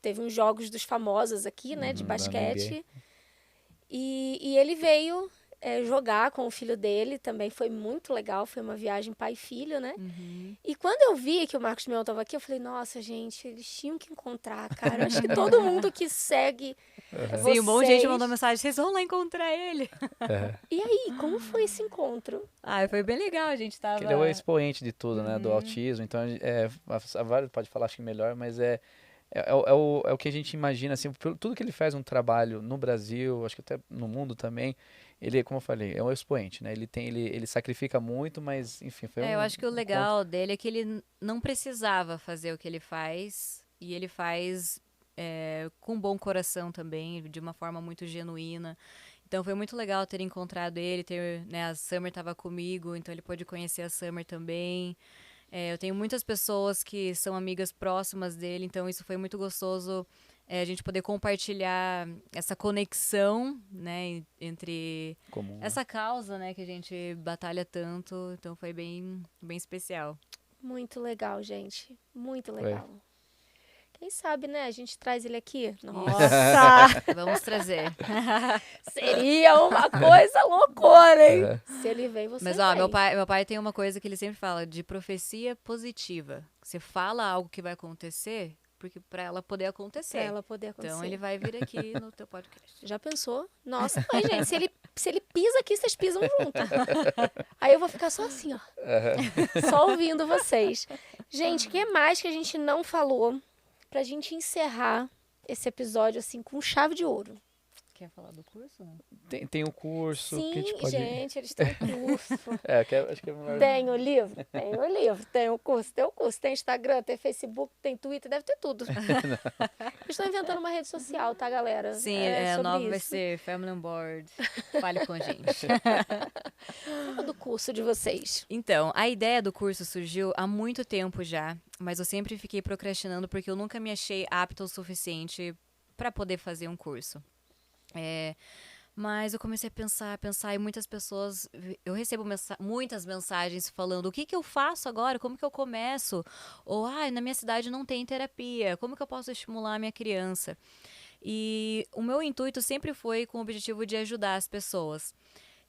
S1: Teve uns jogos dos famosos aqui, né, de basquete. E ele veio jogar com o filho dele, também foi muito legal, foi uma viagem pai e filho, né?
S2: Uhum.
S1: E quando eu vi que o Marcos Mion estava aqui, eu falei, nossa, gente, eles tinham que encontrar, cara. Eu acho que todo mundo que segue
S2: Sim, um monte de gente
S1: vocês...
S2: mandou mensagem, vocês vão lá encontrar ele.
S3: É.
S1: E aí, como foi esse encontro?
S2: Ah, foi bem legal, a gente tava...
S3: Ele é o expoente de tudo, né? Do
S2: Uhum.
S3: autismo. Então, a Vale pode falar, acho que melhor, mas é o que a gente imagina, assim, tudo que ele faz um trabalho no Brasil, acho que até no mundo também, ele, como eu falei, é um expoente, né? Ele sacrifica muito, mas, enfim, foi
S2: eu acho que o
S3: encontro.
S2: legal dele é que ele não precisava fazer o que ele faz, e ele faz com bom coração também, de uma forma muito genuína. Então foi muito legal ter encontrado ele, né, a Summer estava comigo, então ele pôde conhecer a Summer também. Eu tenho muitas pessoas que são amigas próximas dele, então isso foi muito gostoso, a gente poder compartilhar essa conexão, né, entre
S3: Comum, né?
S2: essa causa, né, que a gente batalha tanto. Então foi bem, bem especial.
S1: Muito legal, gente. Muito
S3: Foi.
S1: legal. Quem sabe, né? A gente traz ele aqui.
S2: Isso.
S1: Nossa!
S2: Vamos trazer.
S1: Seria uma coisa loucura, hein?
S3: É.
S1: Se ele vem, você
S2: Mas,
S1: vem.
S2: ó, meu pai tem uma coisa que ele sempre fala, de profecia positiva. Você fala algo que vai acontecer, porque para ela poder acontecer.
S1: Pra ela poder acontecer.
S2: Então ele vai vir aqui no teu podcast.
S1: Já pensou? Nossa, mas, gente, se ele pisa aqui, vocês pisam junto. Aí eu vou ficar só assim, ó. Só ouvindo vocês. Gente, o que mais que a gente não falou pra gente encerrar esse episódio, assim, com chave de ouro?
S2: Quer falar do curso? Não?
S3: Tem o curso que a
S1: Sim,
S3: gente pode...
S1: gente, eles têm curso.
S3: Acho que é melhor...
S1: Tem o livro? Tem o livro. Tem o curso? Tem o curso. Tem Instagram, tem Facebook, tem Twitter, deve ter tudo. Eu estou inventando uma rede social, tá, galera?
S2: Sim,
S1: é
S2: o
S1: sobre
S2: nome vai
S1: isso.
S2: ser Family on Board. Fale com a gente.
S1: Fala do curso de vocês.
S2: Então, a ideia do curso surgiu há muito tempo já, mas eu sempre fiquei procrastinando porque eu nunca me achei apta o suficiente para poder fazer um curso. Mas eu comecei a pensar, e muitas pessoas, eu recebo muitas mensagens falando, o que que eu faço agora? Como que eu começo? Ou, na minha cidade não tem terapia, como que eu posso estimular a minha criança? E o meu intuito sempre foi com o objetivo de ajudar as pessoas.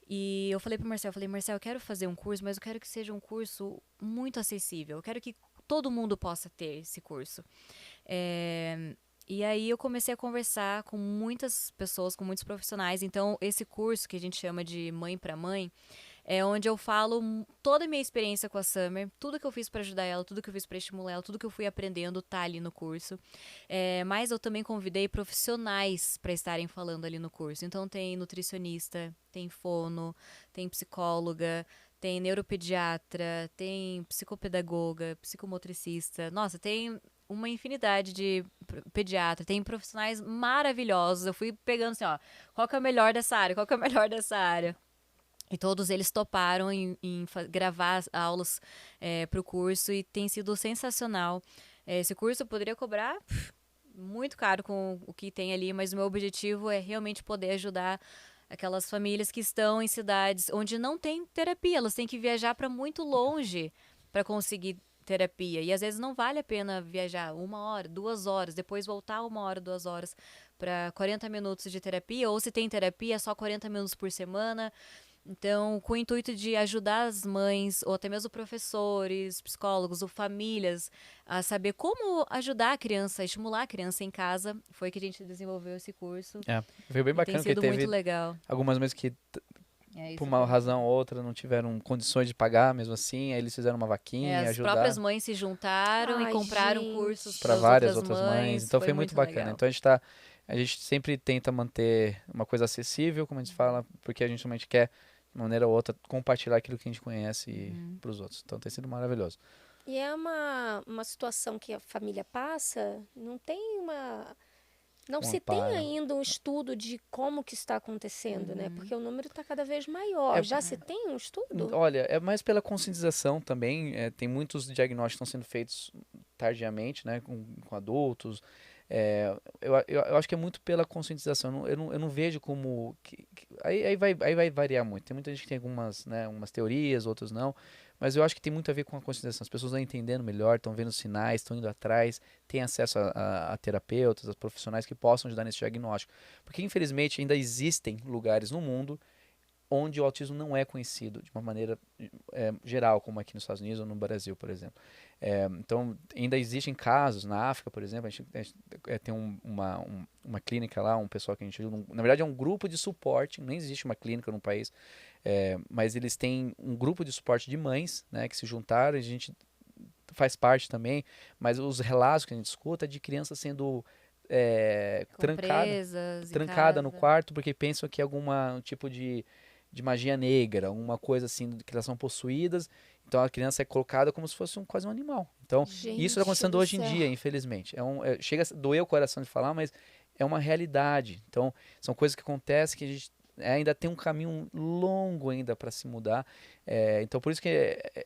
S2: E eu falei pro Marcel, Marcel, eu quero fazer um curso, mas eu quero que seja um curso muito acessível. Eu quero que todo mundo possa ter esse curso. E aí eu comecei a conversar com muitas pessoas, com muitos profissionais. Então, esse curso que a gente chama de Mãe para Mãe, é onde eu falo toda a minha experiência com a Summer, tudo que eu fiz para ajudar ela, tudo que eu fiz para estimular ela, tudo que eu fui aprendendo tá ali no curso. Mas eu também convidei profissionais para estarem falando ali no curso. Então tem nutricionista, tem fono, tem psicóloga, tem neuropediatra, tem psicopedagoga, psicomotricista. Nossa, tem uma infinidade de pediatra, tem profissionais maravilhosos. Eu fui pegando assim, ó, qual que é o melhor dessa área? Qual que é o melhor dessa área? E todos eles toparam em gravar as aulas para o curso e tem sido sensacional. Esse curso eu poderia cobrar muito caro com o que tem ali, mas o meu objetivo é realmente poder ajudar aquelas famílias que estão em cidades onde não tem terapia. Elas têm que viajar para muito longe para conseguir terapia. E às vezes não vale a pena viajar 1 hora, 2 horas, depois voltar 1 hora, 2 horas para 40 minutos de terapia. Ou se tem terapia, só 40 minutos por semana. Então, com o intuito de ajudar as mães, ou até mesmo professores, psicólogos ou famílias a saber como ajudar a criança, estimular a criança em casa, foi que a gente desenvolveu esse curso.
S3: Foi bem
S2: E
S3: bacana,
S2: tem sido
S3: porque
S2: muito
S3: teve
S2: legal.
S3: algumas mães que,
S2: Isso
S3: por uma
S2: foi-
S3: razão ou outra, não tiveram condições de pagar mesmo assim, aí eles fizeram uma vaquinha,
S2: as
S3: ajudar
S2: próprias mães se juntaram e
S1: Ai,
S2: compraram
S1: gente.
S2: cursos
S3: para
S2: para as
S3: várias
S2: outras
S3: outras mães. Então foi muito bacana.
S2: legal.
S3: Então a gente sempre tenta manter uma coisa acessível, como a gente fala, porque a gente realmente quer, de uma maneira ou outra, compartilhar aquilo que a gente conhece para os outros. Então tem sido maravilhoso.
S1: E é uma situação que a família passa, não tem uma... Não se tem
S3: amparo.
S1: ainda um estudo de como que está acontecendo, né? Porque o número está cada vez maior. Já se tem um estudo?
S3: Olha, é mais pela conscientização também. Tem muitos diagnósticos que estão sendo feitos tardiamente, né, com adultos. Eu acho que é muito pela conscientização. Eu não vejo como... Aí vai variar muito. Tem muita gente que tem algumas, né, umas teorias, outros não. Mas eu acho que tem muito a ver com a conscientização. As pessoas estão entendendo melhor, estão vendo sinais, estão indo atrás, têm acesso a terapeutas, a profissionais que possam ajudar nesse diagnóstico. Porque, infelizmente, ainda existem lugares no mundo onde o autismo não é conhecido de uma maneira geral, como aqui nos Estados Unidos ou no Brasil, por exemplo. Então, ainda existem casos, na África, por exemplo, a gente tem uma clínica lá, um pessoal que a gente ajuda, na verdade é um grupo de suporte, nem existe uma clínica no país, mas eles têm um grupo de suporte de mães, né, que se juntaram, a gente faz parte também, mas os relatos que a gente escuta é de crianças sendo trancada no quarto porque pensam que é algum tipo de magia negra, alguma coisa assim, que elas são possuídas. Então a criança é colocada como se fosse quase um animal. Então isso está acontecendo hoje em dia, infelizmente. Chega a doer o coração de falar, mas é uma realidade. Então são coisas que acontecem que a gente ainda tem um caminho longo ainda para se mudar. Então por isso que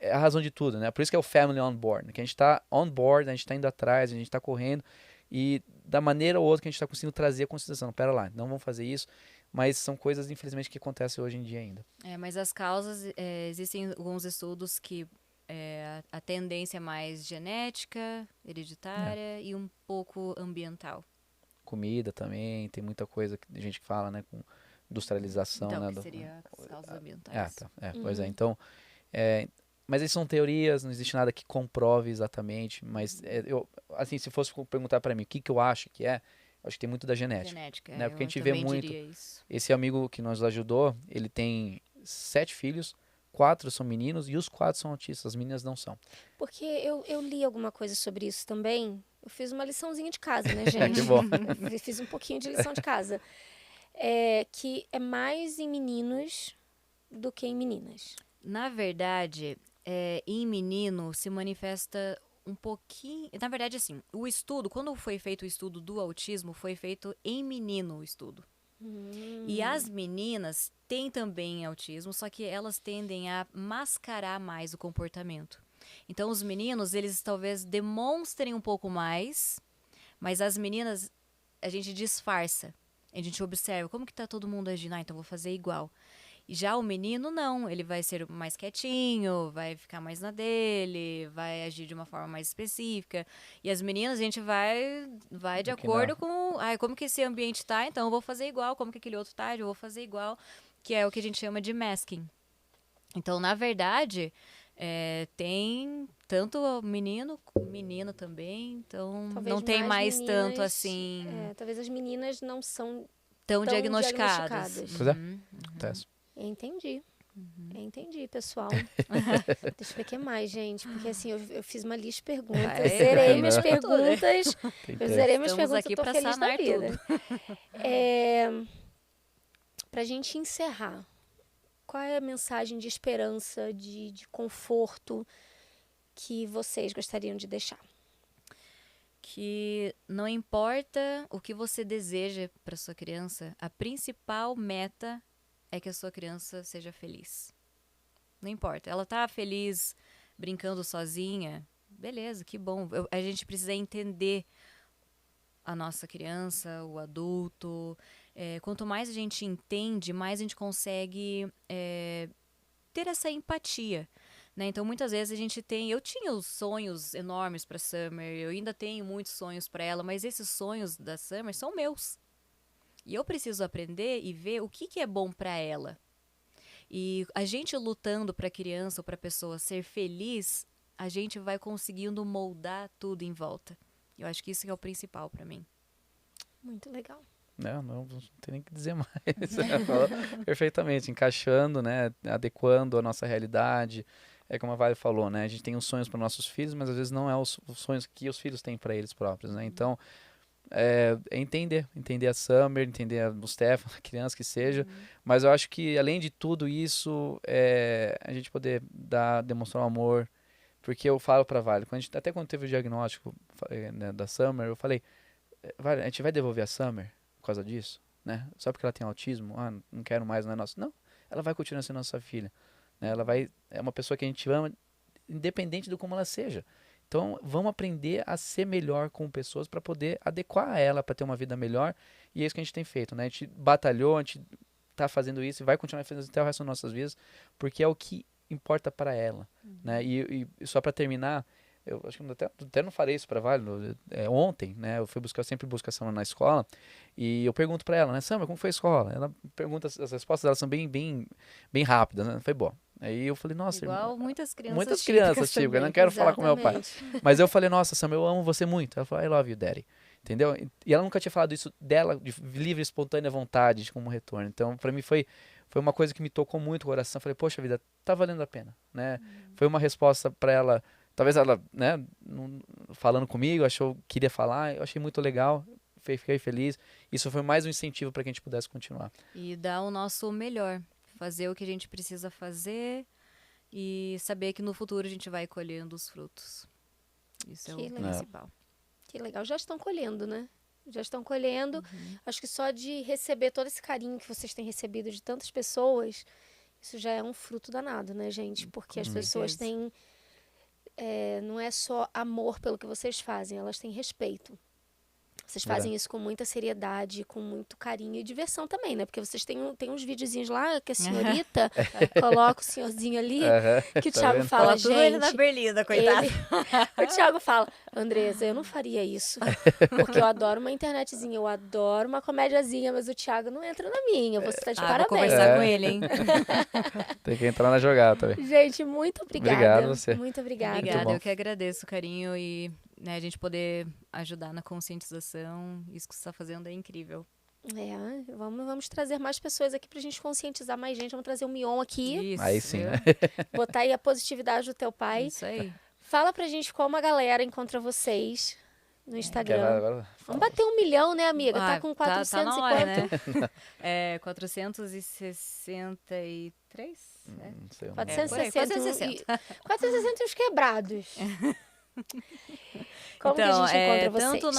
S3: é a razão de tudo, né? Por isso que é o family on board, né? Que a gente está on board, a gente está indo atrás, a gente está correndo e da maneira ou outra que a gente está conseguindo trazer a conscientização. Pera lá, não vamos fazer isso. Mas são coisas, infelizmente, que acontecem hoje em dia ainda.
S2: Mas as causas, existem alguns estudos que a tendência é mais genética, hereditária e um pouco ambiental.
S3: Comida também, tem muita coisa que a gente fala, né, com industrialização.
S2: Então,
S3: né,
S2: que seria as causas ambientais.
S3: Pois é, então, mas isso são teorias, não existe nada que comprove exatamente, mas assim, se fosse perguntar para mim o que eu acho que acho que tem muito da genética. Né? Porque a gente vê muito. Esse amigo que nos ajudou, ele tem 7 filhos, 4 são meninos e os 4 são autistas, as meninas não são.
S1: Porque eu li alguma coisa sobre isso também. Eu fiz uma liçãozinha de casa, né, gente?
S3: Que bom.
S1: Eu fiz um pouquinho de lição de casa. Que é mais em meninos do que em meninas.
S2: Na verdade, em menino se manifesta um pouquinho. Na verdade, assim, o estudo, quando foi feito o estudo do autismo, foi feito em menino o estudo. E as meninas têm também autismo, só que elas tendem a mascarar mais o comportamento. Então, os meninos, eles talvez demonstrem um pouco mais, mas as meninas, a gente disfarça. A gente observa como que tá todo mundo agindo. Então vou fazer igual. E já o menino, não. Ele vai ser mais quietinho, vai ficar mais na dele, vai agir de uma forma mais específica. E as meninas, a gente vai de acordo com... como que esse ambiente tá, então eu vou fazer igual. Como que aquele outro tá, eu vou fazer igual. Que é o que a gente chama de masking. Então, na verdade, tem tanto menino, menina também. Então,
S1: talvez
S2: não tem mais
S1: meninas,
S2: tanto assim...
S1: talvez as meninas não são
S2: tão diagnosticadas.
S3: Pois é, acontece.
S1: Entendi. Entendi, pessoal. Deixa eu ver o que mais, gente. Porque assim, eu fiz uma lista de perguntas. Zerei minhas perguntas. Eu zerei minhas perguntas.
S2: Aqui
S1: eu tô
S2: pra
S1: feliz da vida. Pra gente encerrar, qual é a mensagem de esperança, de conforto que vocês gostariam de deixar?
S2: Que não importa o que você deseja para sua criança, a principal meta é que a sua criança seja feliz. Não importa. Ela tá feliz brincando sozinha, beleza, que bom. A gente precisa entender a nossa criança, o adulto. Quanto mais a gente entende, mais a gente consegue ter essa empatia. Né? Então, muitas vezes eu tinha os sonhos enormes para Summer, eu ainda tenho muitos sonhos para ela, mas esses sonhos da Summer são meus. E eu preciso aprender e ver o que é bom para ela. E a gente lutando para a criança ou para a pessoa ser feliz, a gente vai conseguindo moldar tudo em volta. Eu acho que isso que é o principal para mim.
S1: Muito legal.
S3: Não tem nem o que dizer mais. Falou perfeitamente, encaixando, né, adequando a nossa realidade. É como a Vale falou, né? A gente tem os sonhos para nossos filhos, mas às vezes não é os sonhos que os filhos têm para eles próprios, né? Então, entender a Summer, entender o Stefan, a criança que seja, mas eu acho que além de tudo isso, a gente poder demonstrar um amor, porque eu falo para Vale, até quando teve o diagnóstico né, da Summer, eu falei, Vale, a gente vai devolver a Summer por causa disso, né? Só porque ela tem autismo, não quero mais, não é nosso. Não, ela vai continuar sendo nossa filha, né? É uma pessoa que a gente ama, independente do como ela seja. Então, vamos aprender a ser melhor com pessoas para poder adequar a ela, para ter uma vida melhor. E é isso que a gente tem feito, né? A gente batalhou, a gente está fazendo isso e vai continuar fazendo até o resto das nossas vidas, porque é o que importa para ela, né? E só para terminar, eu acho que até não farei isso para Vale, ontem, né, eu sempre busco a Sama na escola, e eu pergunto para ela, né, Sama, como foi a escola? Ela pergunta, as respostas dela são bem rápidas, né, foi bom. Aí eu falei, nossa,
S2: Igual muitas crianças
S3: muitas
S2: típicas
S3: crianças típicas, eu
S2: também.
S3: não quero falar com meu pai.
S1: Exatamente.
S3: Mas eu falei, nossa, Sam, eu amo você muito. Ela falou, I love you, daddy. Entendeu? E ela nunca tinha falado isso dela, de livre, espontânea vontade, como retorno. Então, pra mim, foi uma coisa que me tocou muito o coração. Eu falei, poxa vida, tá valendo a pena, né? Foi uma resposta pra ela, talvez ela, né, falando comigo, queria falar, eu achei muito legal, fiquei feliz. Isso foi mais um incentivo pra que a gente pudesse continuar.
S2: E dar o nosso melhor, fazer o que a gente precisa fazer e saber que no futuro a gente vai colhendo os frutos. Isso é
S1: Que
S2: o
S1: legal.
S2: principal.
S1: Que legal. Já estão colhendo, né? Já estão colhendo. Acho que só de receber todo esse carinho que vocês têm recebido de tantas pessoas, isso já é um fruto danado, né, gente? Porque as pessoas têm... não é só amor pelo que vocês fazem, elas têm respeito. Vocês fazem isso com muita seriedade, com muito carinho e diversão também, né? Porque vocês têm uns videozinhos lá que a senhorita coloca o senhorzinho ali, que o
S3: Tá
S1: Thiago
S3: vendo?
S1: fala,
S2: Tudo ele na
S1: gente...
S2: berlinda, coitado.
S1: O Thiago fala, Andressa, eu não faria isso, porque eu adoro uma internetzinha, eu adoro uma comédiazinha, mas o Thiago não entra na minha, você tá de
S2: Vou
S1: parabéns.
S2: conversar com ele, hein?
S3: Tem que entrar na jogada também.
S1: Gente, muito obrigada.
S3: Obrigado você.
S1: Muito obrigada.
S2: Obrigada,
S3: bom.
S2: eu que agradeço o carinho e né, a gente poder ajudar na conscientização. Isso que você está fazendo é incrível.
S1: Vamos trazer mais pessoas aqui pra gente conscientizar mais gente. Vamos trazer o Mion aqui,
S2: Isso,
S3: Aí sim,
S2: viu?
S3: né?
S1: botar aí a positividade do teu pai.
S2: Isso aí.
S1: Fala pra gente como a galera encontra vocês no Instagram.
S3: Agora,
S1: Vamos bater 1 milhão, né, amiga? Tá
S2: Ah,
S1: com
S2: tá
S1: 400
S2: na
S1: e
S2: hora,
S1: quanto?
S2: né? É 463? É.
S3: não sei,
S1: 460.
S2: 460.
S1: 460 e os quebrados. Como que a
S2: Então,
S1: gente encontra vocês?
S2: tanto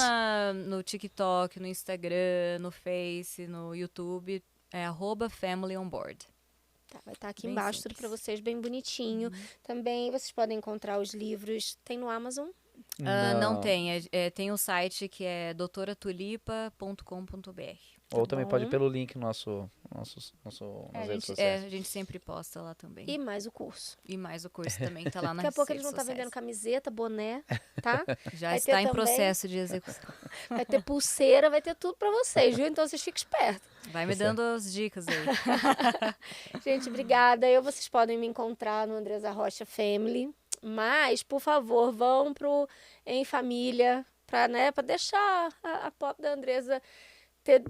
S2: no TikTok, no Instagram, no Face, no YouTube, é @FamilyOnBoard.
S1: Tá, vai estar aqui
S2: Bem
S1: embaixo tudo
S2: simples.
S1: pra vocês, bem bonitinho. Também vocês podem encontrar os livros. Tem no Amazon?
S2: Não tem. Tem o site que é doutoratulipa.com.br.
S3: Ou também pode ir
S1: bom.
S3: pelo link nas redes sociais.
S2: A gente sempre posta lá também.
S1: E mais o curso.
S2: E mais o curso também tá lá nas
S1: Daqui a pouco eles
S2: redes
S1: vão estar
S2: sociais.
S1: vendendo camiseta, boné, tá?
S2: Já
S1: Vai
S2: está
S1: ter
S2: em
S1: também-
S2: processo de execução.
S1: Vai ter pulseira, vai ter tudo pra vocês, viu? Então vocês fiquem espertos.
S2: Vai me dando as dicas aí.
S1: Gente, obrigada. Vocês podem me encontrar no Andressa Rocha Family. Mas, por favor, vão pro Em Família, pra deixar a pop da Andressa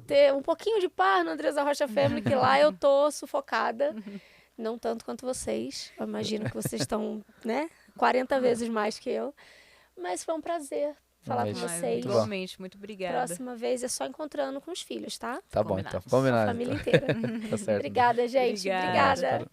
S1: ter um pouquinho de paz no Andressa Rocha Family, que lá eu tô sufocada. Não tanto quanto vocês. Eu imagino que vocês estão, 40 vezes mais que eu. Mas foi um prazer falar com
S3: Mas-
S1: vocês.
S3: bom.
S2: Igualmente, muito obrigada.
S1: Próxima vez é só encontrando com os filhos, tá?
S3: Tá bom,
S2: Combinado.
S3: então. Combinado.
S1: A família inteira.
S3: Tá certo.
S1: Obrigada, gente.
S2: Obrigada.
S1: Obrigada.